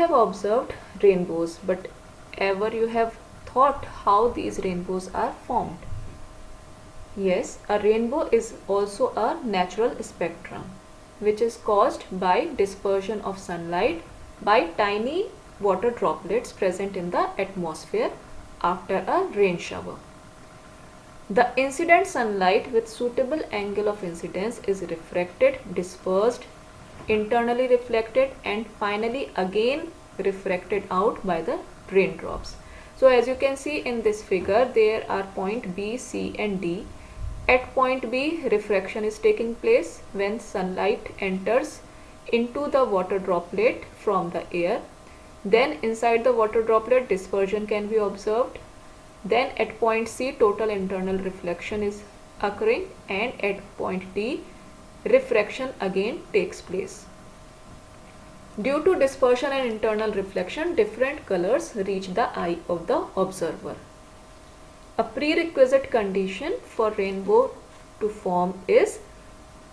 have observed rainbows, but ever you have thought how these rainbows are formed? Yes, a rainbow is also a natural spectrum which is caused by dispersion of sunlight by tiny water droplets present in the atmosphere after a rain shower. The incident sunlight with suitable angle of incidence is refracted, dispersed, internally reflected, and finally again refracted out by the raindrops. So as you can see in this figure, there are point B, C and D. At point B, refraction is taking place when sunlight enters into the water droplet from the air. Then inside the water droplet, dispersion can be observed. Then at point C, total internal reflection is occurring, and at point D, refraction again takes place. Due to dispersion and internal reflection, different colors reach the eye of the observer. A prerequisite condition for rainbow to form is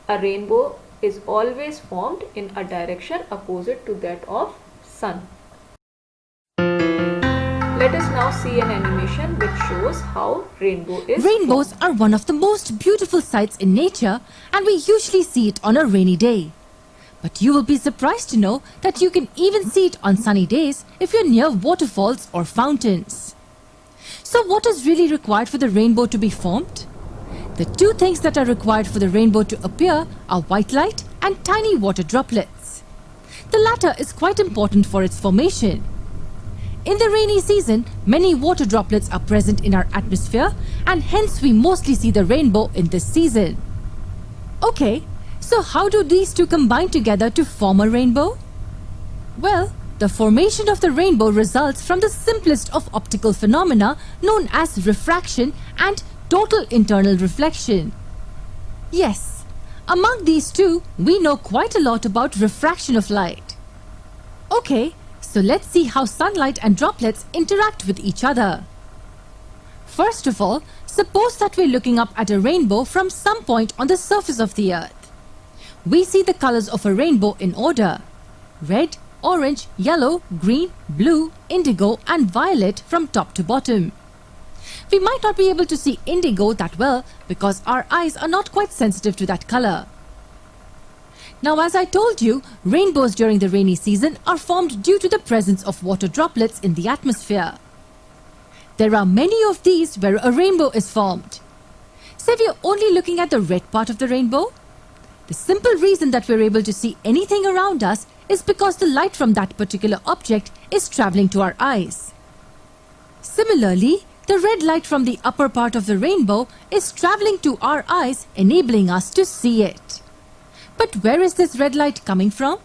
a rainbow is always formed in a direction opposite to that of sun. Let us now see an animation which shows how rainbow is Rainbows formed. are one of the most beautiful sights in nature, and we usually see it on a rainy day. But you will be surprised to know that you can even see it on sunny days if you're near waterfalls or fountains. So what is really required for the rainbow to be formed? The two things that are required for the rainbow to appear are white light and tiny water droplets. The latter is quite important for its formation. In the rainy season, many water droplets are present in our atmosphere, and hence we mostly see the rainbow in this season. Okay, so how do these two combine together to form a rainbow? Well, the formation of the rainbow results from the simplest of optical phenomena known as refraction and total internal reflection. Yes, among these two, we know quite a lot about refraction of light. Okay, so let's see how sunlight and droplets interact with each other. First of all, suppose that we're looking up at a rainbow from some point on the surface of the earth. We see the colors of a rainbow in order: red, orange, yellow, green, blue, indigo and violet from top to bottom. We might not be able to see indigo that well because our eyes are not quite sensitive to that color. Now, as I told you, rainbows during the rainy season are formed due to the presence of water droplets in the atmosphere. There are many of these where a rainbow is formed. Say we are only looking at the red part of the rainbow. The simple reason that we're able to see anything around us is because the light from that particular object is traveling to our eyes. Similarly, the red light from the upper part of the rainbow is traveling to our eyes, enabling us to see it. But where is this red light coming from?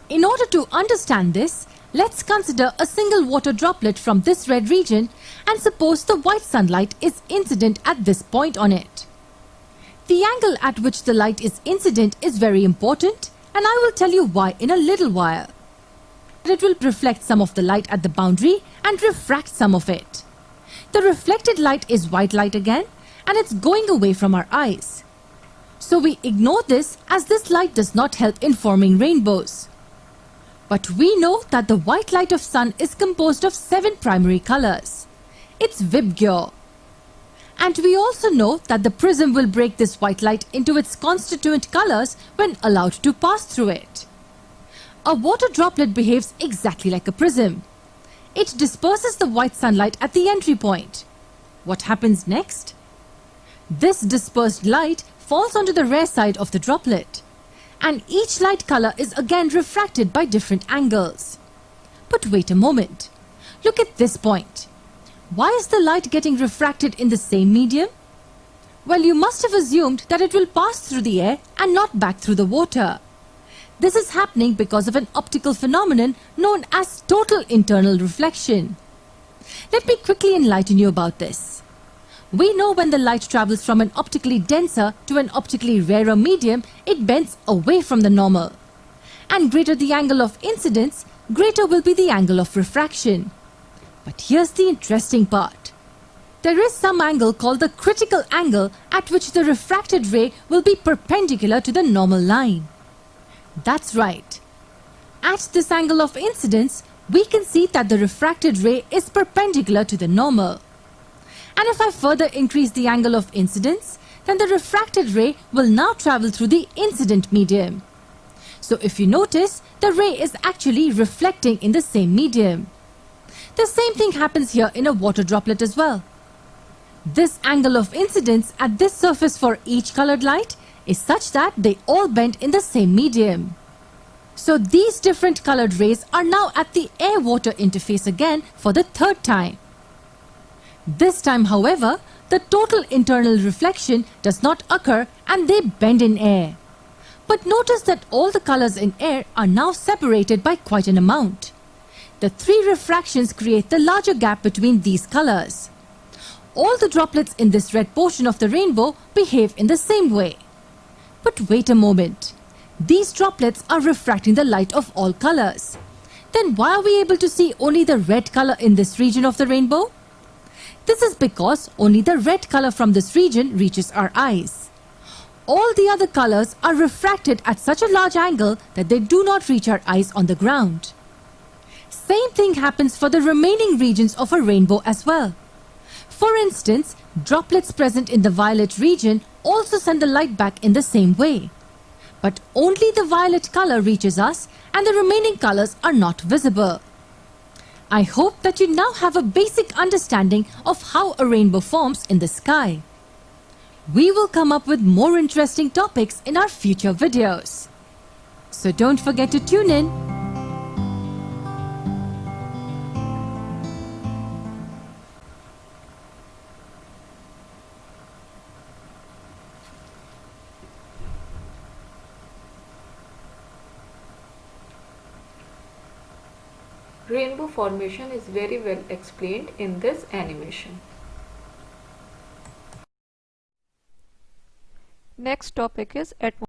In order to understand this, let's consider a single water droplet from this red region and suppose the white sunlight is incident at this point on it. The angle at which the light is incident is very important, and I will tell you why in a little while. It will reflect some of the light at the boundary and refract some of it. The reflected light is white light again, and it's going away from our eyes. So we ignore this as this light does not help in forming rainbows. But we know that the white light of sun is composed of 7 primary colors. It's VIBGYOR. And we also know that the prism will break this white light into its constituent colors when allowed to pass through it. A water droplet behaves exactly like a prism. It disperses the white sunlight at the entry point. What happens next? This dispersed light falls onto the rear side of the droplet, and each light color is again refracted by different angles. But wait a moment. Look at this point. Why is the light getting refracted in the same medium? Well, you must have assumed that it will pass through the air and not back through the water. This is happening because of an optical phenomenon known as total internal reflection. Let me quickly enlighten you about this. We know when the light travels from an optically denser to an optically rarer medium, it bends away from the normal. And greater the angle of incidence, greater will be the angle of refraction. But here's the interesting part. There is some angle called the critical angle at which the refracted ray will be perpendicular to the normal line. That's right. At this angle of incidence, we can see that the refracted ray is perpendicular to the normal. And if I further increase the angle of incidence, then the refracted ray will now travel through the incident medium. So if you notice, the ray is actually reflecting in the same medium. The same thing happens here in a water droplet as well. This angle of incidence at this surface for each colored light is such that they all bend in the same medium. So these different colored rays are now at the air-water interface again for the third time. This time, however, the total internal reflection does not occur and they bend in air. But notice that all the colors in air are now separated by quite an amount. The three refractions create the larger gap between these colors. All the droplets in this red portion of the rainbow behave in the same way. But wait a moment. These droplets are refracting the light of all colors. Then why are we able to see only the red color in this region of the rainbow? This is because only the red color from this region reaches our eyes. All the other colors are refracted at such a large angle that they do not reach our eyes on the ground. Same thing happens for the remaining regions of a rainbow as well. For instance, droplets present in the violet region also send the light back in the same way. But only the violet color reaches us and the remaining colors are not visible. I hope that you now have a basic understanding of how a rainbow forms in the sky. We will come up with more interesting topics in our future videos. So don't forget to tune in. Rainbow formation is very well explained in this animation. Next topic is atmosphere.